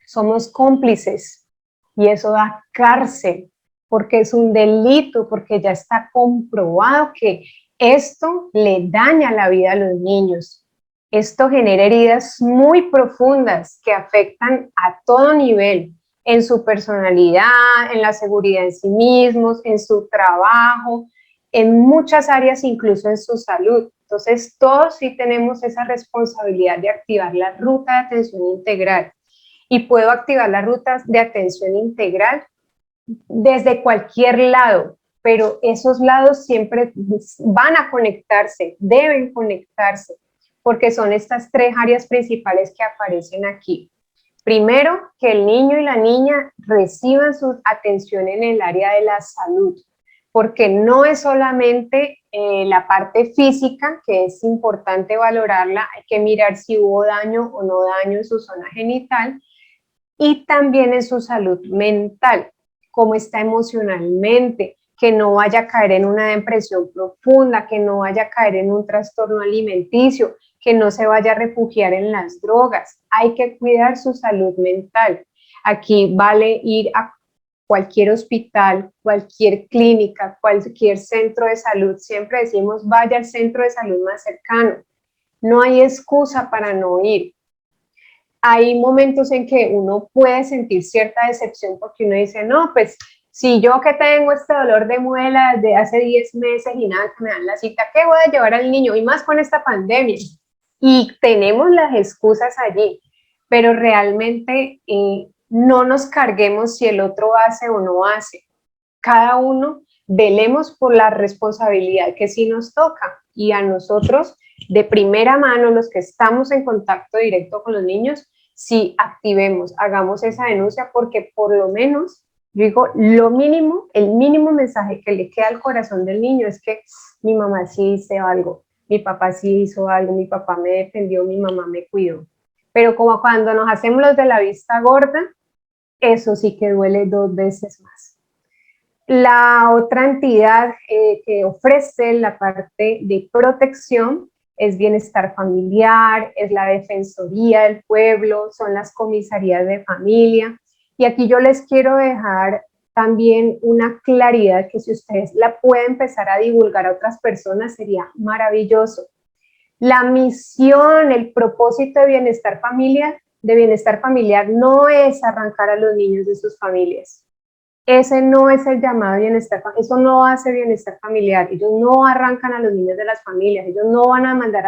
somos cómplices, y eso da cárcel, porque es un delito, porque ya está comprobado que esto le daña la vida a los niños. Esto genera heridas muy profundas que afectan a todo nivel, en su personalidad, en la seguridad en sí mismos, en su trabajo, en muchas áreas, incluso en su salud. Entonces, todos sí tenemos esa responsabilidad de activar la ruta de atención integral. Y puedo activar las rutas de atención integral desde cualquier lado, pero esos lados siempre van a conectarse, deben conectarse, porque son estas 3 áreas principales que aparecen aquí. Primero, que el niño y la niña reciban su atención en el área de la salud, porque no es solamente la parte física, que es importante valorarla, hay que mirar si hubo daño o no daño en su zona genital, y también en su salud mental, cómo está emocionalmente, que no vaya a caer en una depresión profunda, que no vaya a caer en un trastorno alimenticio, que no se vaya a refugiar en las drogas. Hay que cuidar su salud mental. Aquí vale ir a cualquier hospital, cualquier clínica, cualquier centro de salud. Siempre decimos, vaya al centro de salud más cercano. No hay excusa para no ir. hay momentos en que uno puede sentir cierta decepción porque uno dice, no, pues si yo que tengo este dolor de muela desde hace 10 meses y nada, que me dan la cita, ¿qué voy a llevar al niño? Y más con esta pandemia. Y tenemos las excusas allí, pero realmente no nos carguemos si el otro hace o no hace. Cada uno velemos por la responsabilidad que sí nos toca, y a nosotros de primera mano, los que estamos en contacto directo con los niños, sí activemos, hagamos esa denuncia, porque por lo menos, yo digo, lo mínimo, el mínimo mensaje que le queda al corazón del niño es que mi mamá sí hizo algo, mi papá sí hizo algo, mi papá me defendió, mi mamá me cuidó. Pero como cuando nos hacemos los de la vista gorda, eso sí que duele 2 veces más. La otra entidad que ofrece la parte de protección es Bienestar Familiar, es la Defensoría del Pueblo, son las comisarías de familia. Y aquí yo les quiero dejar también una claridad que si ustedes la pueden empezar a divulgar a otras personas sería maravilloso. La misión, el propósito de Bienestar Familiar no es arrancar a los niños de sus familias. Ese no es el llamado bienestar, eso no hace bienestar familiar. Ellos no arrancan a los niños de las familias, ellos no van a mandar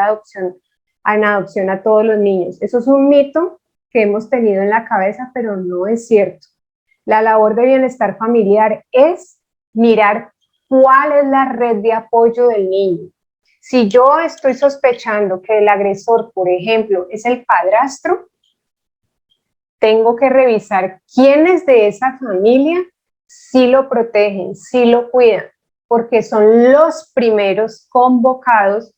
en adopción a todos los niños. Eso es un mito que hemos tenido en la cabeza, pero no es cierto. La labor de bienestar familiar es mirar cuál es la red de apoyo del niño. Si yo estoy sospechando que el agresor, por ejemplo, es el padrastro, tengo que revisar quiénes de esa familia sí lo protegen, sí lo cuidan, porque son los primeros convocados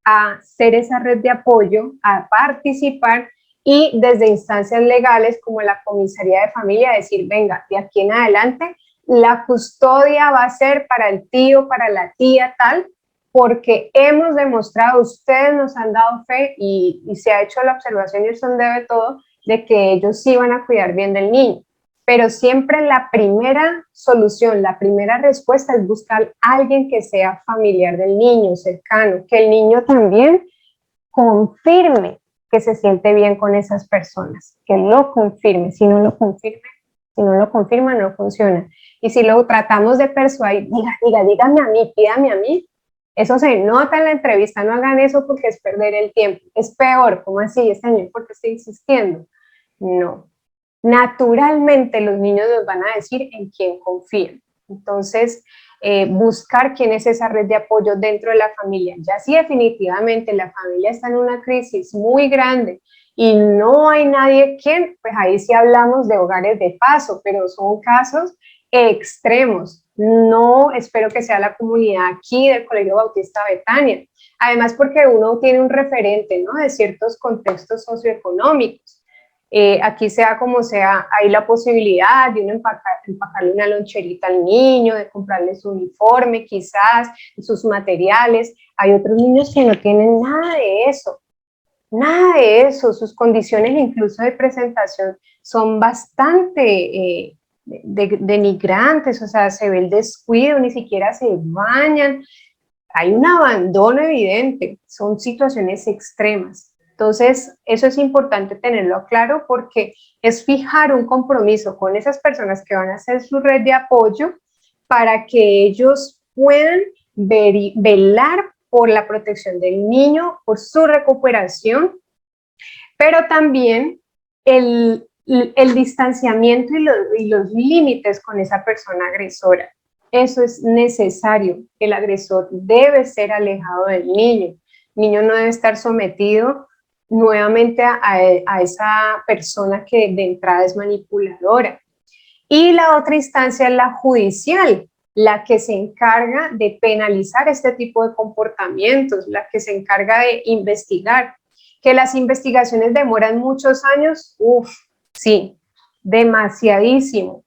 a ser esa red de apoyo, a participar y desde instancias legales como la comisaría de familia decir, venga, de aquí en adelante la custodia va a ser para el tío, para la tía, tal, porque hemos demostrado, ustedes nos han dado fe y se ha hecho la observación y el sondeo de todo, de que ellos sí van a cuidar bien del niño. Pero siempre la primera solución, la primera respuesta es buscar a alguien que sea familiar del niño, cercano, que el niño también confirme que se siente bien con esas personas, que lo confirme. Si no lo confirma, no funciona. Y si lo tratamos de persuadir, dígame a mí, pídame a mí, eso se nota en la entrevista, no hagan eso porque es perder el tiempo. Es peor, ¿cómo así? Señor, ¿por qué estoy insistiendo? No. Naturalmente los niños nos van a decir en quién confían. Entonces, buscar quién es esa red de apoyo dentro de la familia. Ya si definitivamente la familia está en una crisis muy grande y no hay nadie quien, pues ahí sí hablamos de hogares de paso, pero son casos extremos. No espero que sea la comunidad aquí del Colegio Bautista Betania. Además porque uno tiene un referente, ¿no?, de ciertos contextos socioeconómicos. Aquí sea como sea, hay la posibilidad de uno empacarle una loncherita al niño, de comprarle su uniforme quizás, sus materiales. Hay otros niños que no tienen nada de eso, sus condiciones incluso de presentación son bastante denigrantes, o sea, se ve el descuido, ni siquiera se bañan, hay un abandono evidente, son situaciones extremas. Entonces, eso es importante tenerlo claro porque es fijar un compromiso con esas personas que van a ser su red de apoyo para que ellos puedan velar por la protección del niño, por su recuperación, pero también el distanciamiento y los límites con esa persona agresora. Eso es necesario. El agresor debe ser alejado del niño. El niño no debe estar sometido nuevamente a esa persona que de entrada es manipuladora. Y la otra instancia es la judicial, la que se encarga de penalizar este tipo de comportamientos, la que se encarga de investigar. Que las investigaciones demoran muchos años, sí, demasiadísimo,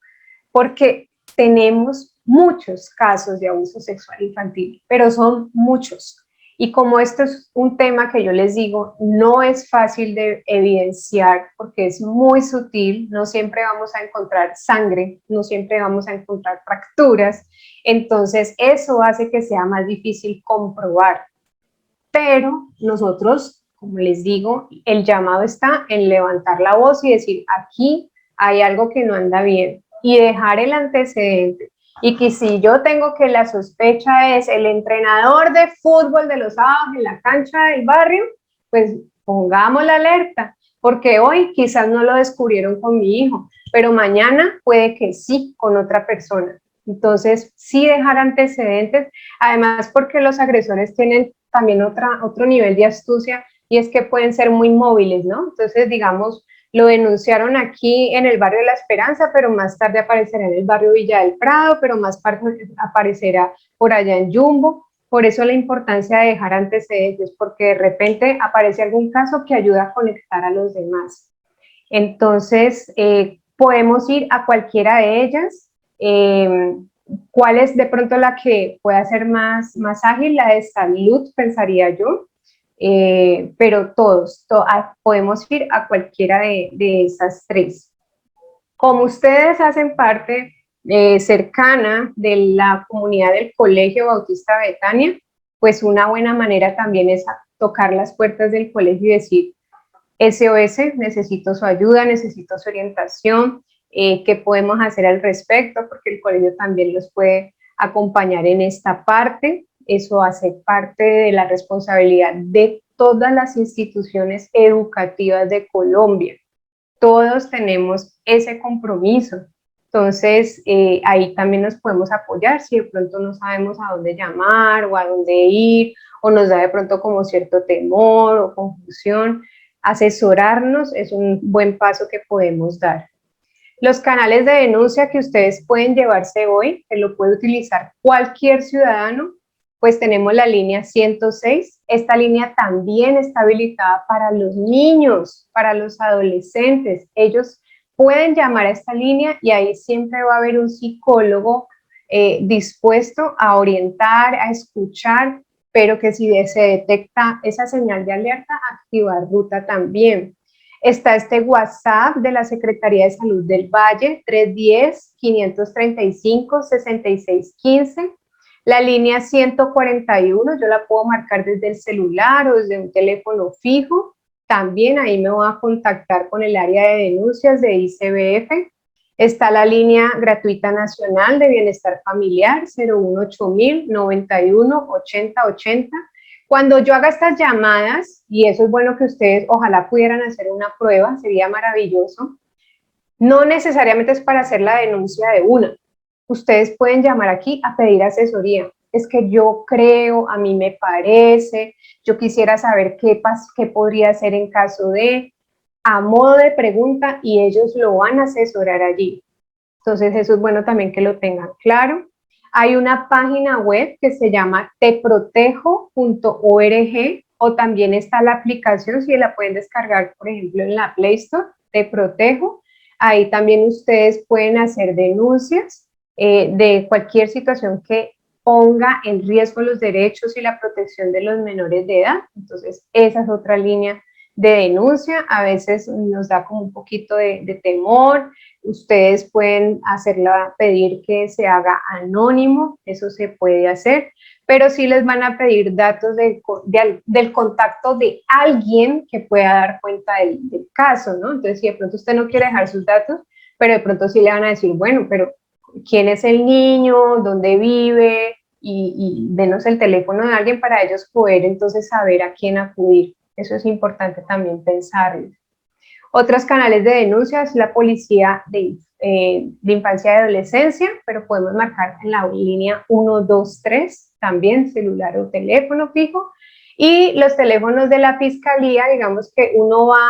porque tenemos muchos casos de abuso sexual infantil, pero son muchos. Y como esto es un tema que yo les digo, no es fácil de evidenciar porque es muy sutil, no siempre vamos a encontrar sangre, no siempre vamos a encontrar fracturas, entonces eso hace que sea más difícil comprobar. Pero nosotros como les digo, el llamado está en levantar la voz y decir, aquí hay algo que no anda bien, y dejar el antecedente. Y que si yo tengo que la sospecha es el entrenador de fútbol de los sábados en la cancha del barrio, pues pongamos la alerta, porque hoy quizás no lo descubrieron con mi hijo, pero mañana puede que sí con otra persona. Entonces, sí dejar antecedentes, además porque los agresores tienen también otro nivel de astucia, y es que pueden ser muy móviles, ¿no? Entonces, digamos, lo denunciaron aquí en el barrio de La Esperanza, pero más tarde aparecerá en el barrio Villa del Prado, pero más tarde aparecerá por allá en Jumbo. Por eso la importancia de dejar antecedentes, porque de repente aparece algún caso que ayuda a conectar a los demás. Entonces, podemos ir a cualquiera de ellas. ¿Cuál es de pronto la que pueda ser más ágil? La de salud, pensaría yo. Pero podemos ir a cualquiera de esas tres. Como ustedes hacen parte cercana de la comunidad del Colegio Bautista Betania, pues una buena manera también es tocar las puertas del colegio y decir, SOS, necesito su ayuda, necesito su orientación, qué podemos hacer al respecto, porque el colegio también los puede acompañar en esta parte. Eso hace parte de la responsabilidad de todas las instituciones educativas de Colombia. Todos tenemos ese compromiso. Entonces, ahí también nos podemos apoyar si de pronto no sabemos a dónde llamar o a dónde ir, o nos da de pronto como cierto temor o confusión. Asesorarnos es un buen paso que podemos dar. Los canales de denuncia que ustedes pueden llevarse hoy, que lo puede utilizar cualquier ciudadano, pues tenemos la línea 106. Esta línea también está habilitada para los niños, para los adolescentes. Ellos pueden llamar a esta línea y ahí siempre va a haber un psicólogo dispuesto a orientar, a escuchar, pero que si se detecta esa señal de alerta, activar ruta también. Está este WhatsApp de la Secretaría de Salud del Valle, 310-535-6615. La línea 141, yo la puedo marcar desde el celular o desde un teléfono fijo. También ahí me voy a contactar con el área de denuncias de ICBF. Está la línea gratuita nacional de bienestar familiar, 018-918080. Cuando yo haga estas llamadas, y eso es bueno que ustedes ojalá pudieran hacer una prueba, sería maravilloso, no necesariamente es para hacer la denuncia de una. Ustedes pueden llamar aquí a pedir asesoría. Es que yo creo, a mí me parece, yo quisiera saber qué podría hacer en caso de, a modo de pregunta, y ellos lo van a asesorar allí. Entonces eso es bueno también que lo tengan claro. Hay una página web que se llama teprotejo.org, o también está la aplicación, si la pueden descargar, por ejemplo, en la Play Store, Te Protejo. Ahí también ustedes pueden hacer denuncias de cualquier situación que ponga en riesgo los derechos y la protección de los menores de edad. Entonces, esa es otra línea de denuncia. A veces nos da como un poquito de temor. Ustedes pueden pedir que se haga anónimo, eso se puede hacer, pero sí les van a pedir datos del contacto de alguien que pueda dar cuenta del caso, ¿no? Entonces, si de pronto usted no quiere dejar sus datos, pero de pronto sí le van a decir, bueno, pero ¿quién es el niño? ¿Dónde vive? Y denos el teléfono de alguien para ellos poder entonces saber a quién acudir. Eso es importante también pensarlo. Otros canales de denuncia es la policía de infancia y adolescencia, pero podemos marcar en la línea 123, también celular o teléfono fijo. Y los teléfonos de la fiscalía, digamos que uno va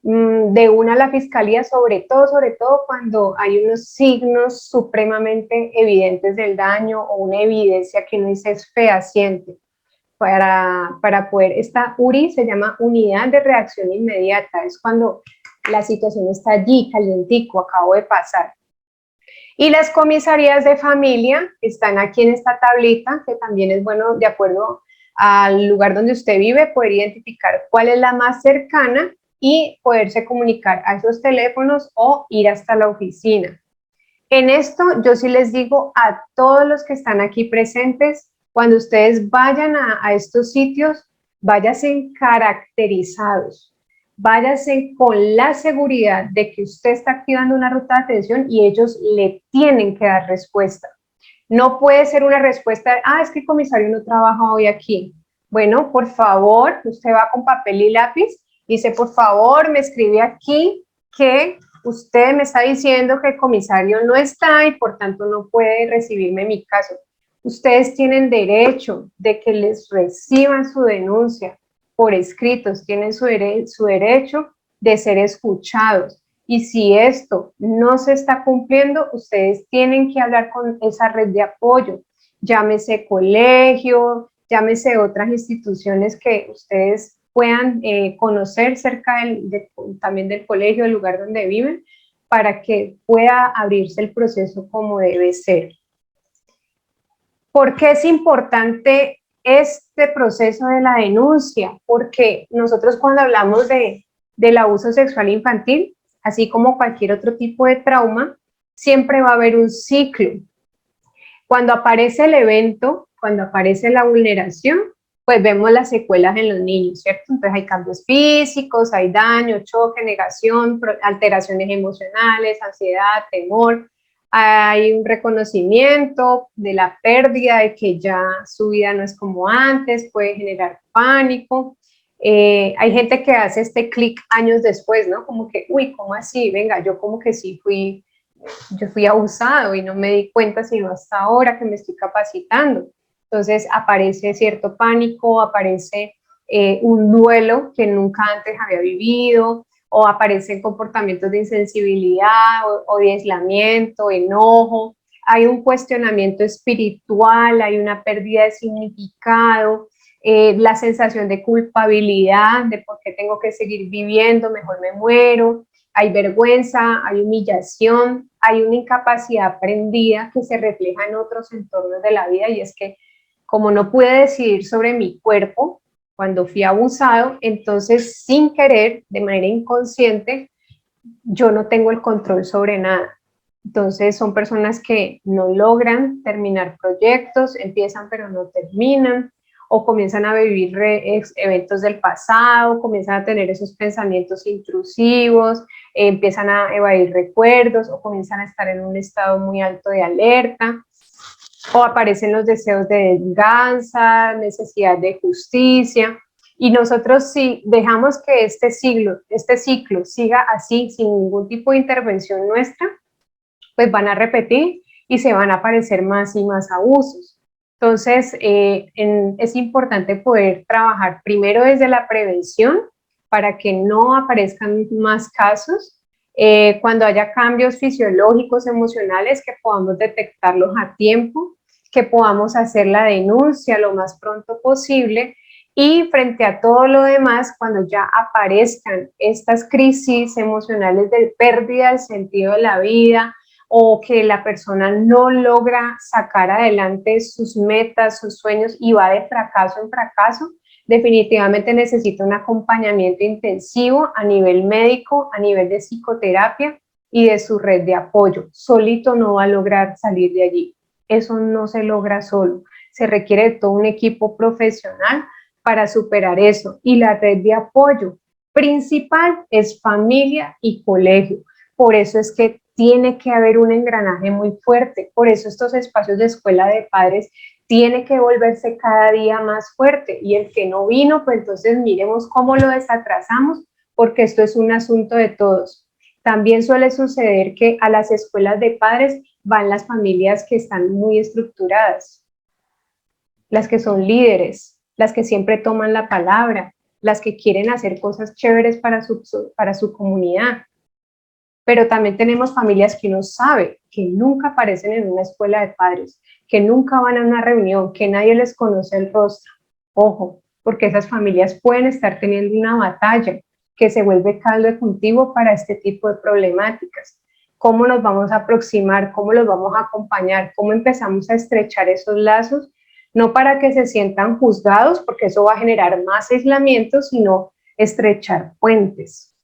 de una a la fiscalía, sobre todo cuando hay unos signos supremamente evidentes del daño o una evidencia que uno dice es fehaciente. Para poder, esta URI se llama Unidad de Reacción Inmediata, es cuando la situación está allí, calientico, acabo de pasar. Y las comisarías de familia están aquí en esta tablita, que también es bueno, de acuerdo al lugar donde usted vive, poder identificar cuál es la más cercana y poderse comunicar a esos teléfonos o ir hasta la oficina. En esto, yo sí les digo a todos los que están aquí presentes, cuando ustedes vayan a estos sitios, váyanse caracterizados, váyanse con la seguridad de que usted está activando una ruta de atención y ellos le tienen que dar respuesta. No puede ser una respuesta, es que el comisario no trabaja hoy aquí. Bueno, por favor, usted va con papel y lápiz, dice, por favor, me escribe aquí que usted me está diciendo que el comisario no está y por tanto no puede recibirme mi caso. Ustedes tienen derecho de que les reciban su denuncia por escritos, tienen su derecho de ser escuchados. Y si esto no se está cumpliendo, ustedes tienen que hablar con esa red de apoyo, llámese colegio, llámese otras instituciones que ustedes puedan conocer cerca también del colegio, del lugar donde viven, para que pueda abrirse el proceso como debe ser. ¿Por qué es importante este proceso de la denuncia? Porque nosotros cuando hablamos del abuso sexual infantil, así como cualquier otro tipo de trauma, siempre va a haber un ciclo. Cuando aparece el evento, cuando aparece la vulneración, pues vemos las secuelas en los niños, ¿cierto? Entonces hay cambios físicos, hay daño, choque, negación, alteraciones emocionales, ansiedad, temor, hay un reconocimiento de la pérdida, de que ya su vida no es como antes, puede generar pánico. Hay gente que hace este clic años después, ¿no? Como que, uy, ¿cómo así? Venga, yo como que sí fui abusado y no me di cuenta sino hasta ahora que me estoy capacitando. Entonces aparece cierto pánico, aparece un duelo que nunca antes había vivido, o aparecen comportamientos de insensibilidad o de aislamiento, enojo, hay un cuestionamiento espiritual, hay una pérdida de significado, la sensación de culpabilidad, de por qué tengo que seguir viviendo, mejor me muero, hay vergüenza, hay humillación, hay una incapacidad aprendida que se refleja en otros entornos de la vida, y es que como no pude decidir sobre mi cuerpo cuando fui abusado, entonces sin querer, de manera inconsciente, yo no tengo el control sobre nada. Entonces son personas que no logran terminar proyectos, empiezan pero no terminan, o comienzan a vivir eventos del pasado, comienzan a tener esos pensamientos intrusivos, empiezan a evadir recuerdos, o comienzan a estar en un estado muy alto de alerta, o aparecen los deseos de venganza, necesidad de justicia. Y nosotros, si dejamos que este ciclo siga así, sin ningún tipo de intervención nuestra, pues van a repetir y se van a aparecer más y más abusos. Entonces, es importante poder trabajar primero desde la prevención para que no aparezcan más casos. Cuando haya cambios fisiológicos, emocionales, que podamos detectarlos a tiempo, que podamos hacer la denuncia lo más pronto posible, y frente a todo lo demás, cuando ya aparezcan estas crisis emocionales de pérdida del sentido de la vida, o que la persona no logra sacar adelante sus metas, sus sueños, y va de fracaso en fracaso, definitivamente necesita un acompañamiento intensivo a nivel médico, a nivel de psicoterapia y de su red de apoyo. Solito no va a lograr salir de allí. Eso no se logra solo. Se requiere de todo un equipo profesional para superar eso. Y la red de apoyo principal es familia y colegio. Por eso es que tiene que haber un engranaje muy fuerte. Por eso estos espacios de escuela de padres tiene que volverse cada día más fuerte. Y el que no vino, pues entonces miremos cómo lo desatrasamos, porque esto es un asunto de todos. También suele suceder que a las escuelas de padres van las familias que están muy estructuradas, las que son líderes, las que siempre toman la palabra, las que quieren hacer cosas chéveres para su comunidad. Pero también tenemos familias que uno sabe que nunca aparecen en una escuela de padres, que nunca van a una reunión, que nadie les conoce el rostro. Ojo, porque esas familias pueden estar teniendo una batalla que se vuelve caldo de cultivo para este tipo de problemáticas. ¿Cómo nos vamos a aproximar? ¿Cómo los vamos a acompañar? ¿Cómo empezamos a estrechar esos lazos? No para que se sientan juzgados, porque eso va a generar más aislamiento, sino estrechar puentes.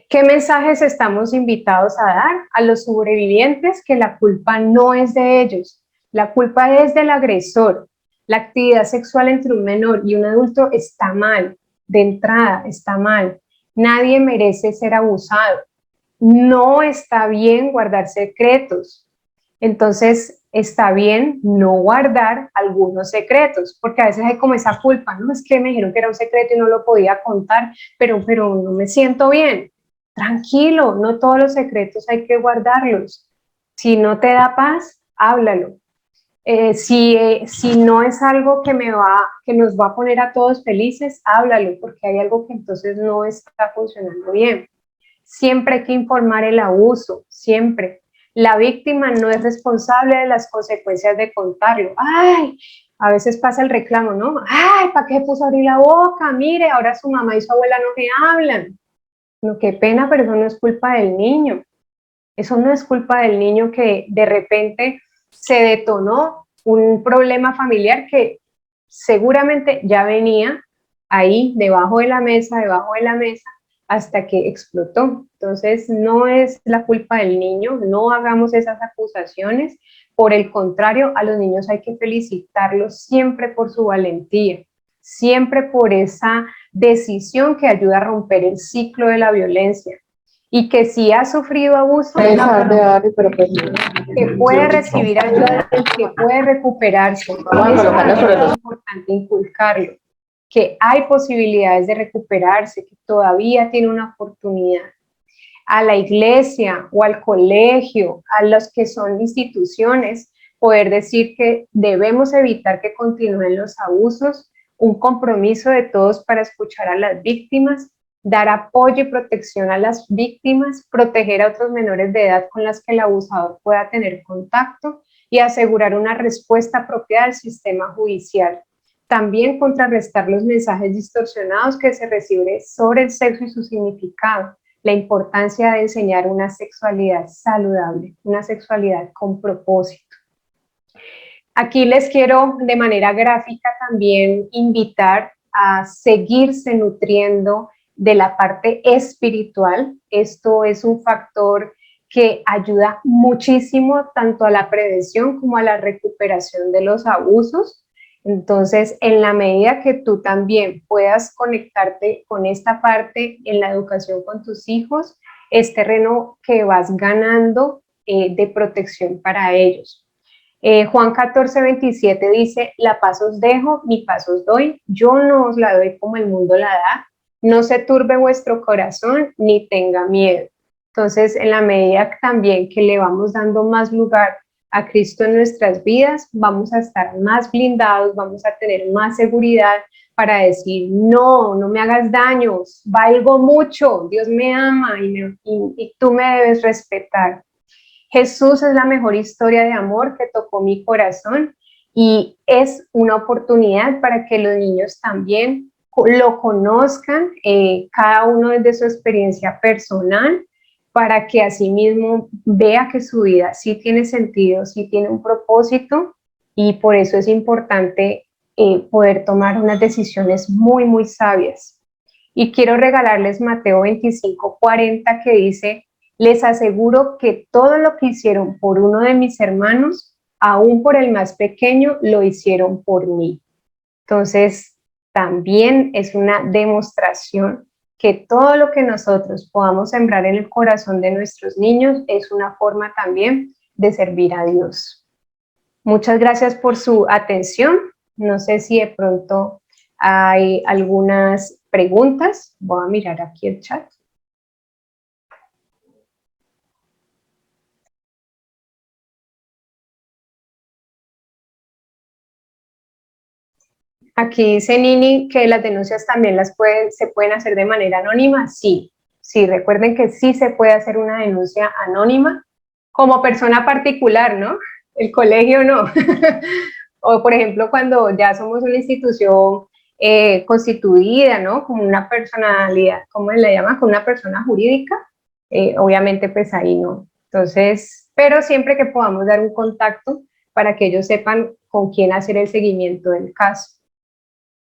¿Qué mensajes estamos invitados a dar a los sobrevivientes? Que la culpa no es de ellos, la culpa es del agresor. La actividad sexual entre un menor y un adulto está mal, de entrada está mal. Nadie merece ser abusado. No está bien guardar secretos. Entonces, está bien no guardar algunos secretos, porque a veces hay como esa culpa, ¿no? Es que me dijeron que era un secreto y no lo podía contar, pero no me siento bien. Tranquilo, no todos los secretos hay que guardarlos. Si no te da paz, háblalo. Si no es algo que nos va a poner a todos felices, háblalo, porque hay algo que entonces no está funcionando bien. Siempre hay que informar el abuso, siempre. La víctima no es responsable de las consecuencias de contarlo. Ay, a veces pasa el reclamo, ¿no? Ay, ¿para qué puso a abrir la boca? Mire, ahora su mamá y su abuela no me hablan. No, qué pena, pero eso no es culpa del niño. Eso no es culpa del niño que de repente se detonó un problema familiar que seguramente ya venía ahí debajo de la mesa, hasta que explotó. Entonces, no es la culpa del niño, no hagamos esas acusaciones. Por el contrario, a los niños hay que felicitarlos siempre por su valentía, siempre por esa decisión que ayuda a romper el ciclo de la violencia. Y que si ha sufrido abuso, que puede recibir ayuda, que puede recuperarse. Es importante inculcarlo, que hay posibilidades de recuperarse, que todavía tiene una oportunidad. A la iglesia o al colegio, a los que son instituciones, poder decir que debemos evitar que continúen los abusos, un compromiso de todos para escuchar a las víctimas, dar apoyo y protección a las víctimas, proteger a otros menores de edad con las que el abusador pueda tener contacto y asegurar una respuesta apropiada del sistema judicial. También contrarrestar los mensajes distorsionados que se reciben sobre el sexo y su significado, la importancia de enseñar una sexualidad saludable, una sexualidad con propósito. Aquí les quiero de manera gráfica también invitar a seguirse nutriendo de la parte espiritual. Esto es un factor que ayuda muchísimo tanto a la prevención como a la recuperación de los abusos. Entonces, en la medida que tú también puedas conectarte con esta parte en la educación con tus hijos, es terreno que vas ganando de protección para ellos. Juan 14:27 dice, la paz os dejo, mi paz os doy, yo no os la doy como el mundo la da, no se turbe vuestro corazón ni tenga miedo. Entonces, en la medida también que le vamos dando más lugar a Cristo en nuestras vidas, vamos a estar más blindados, vamos a tener más seguridad para decir, no, no me hagas daños, valgo mucho, Dios me ama y tú me debes respetar. Jesús es la mejor historia de amor que tocó mi corazón y es una oportunidad para que los niños también lo conozcan, cada uno desde su experiencia personal, para que asimismo vea que su vida sí tiene sentido, sí tiene un propósito, y por eso es importante poder tomar unas decisiones muy, muy sabias. Y quiero regalarles Mateo 25:40, que dice, les aseguro que todo lo que hicieron por uno de mis hermanos, aún por el más pequeño, lo hicieron por mí. Entonces, también es una demostración que todo lo que nosotros podamos sembrar en el corazón de nuestros niños es una forma también de servir a Dios. Muchas gracias por su atención. No sé si de pronto hay algunas preguntas. Voy a mirar aquí el chat. Aquí dice Nini que las denuncias también se pueden hacer de manera anónima. Sí, recuerden que sí se puede hacer una denuncia anónima como persona particular, ¿no? El colegio no. O por ejemplo, cuando ya somos una institución constituida, ¿no? Como una personalidad, ¿cómo se le llama? Como una persona jurídica, obviamente pues ahí no. Entonces, pero siempre que podamos dar un contacto para que ellos sepan con quién hacer el seguimiento del caso.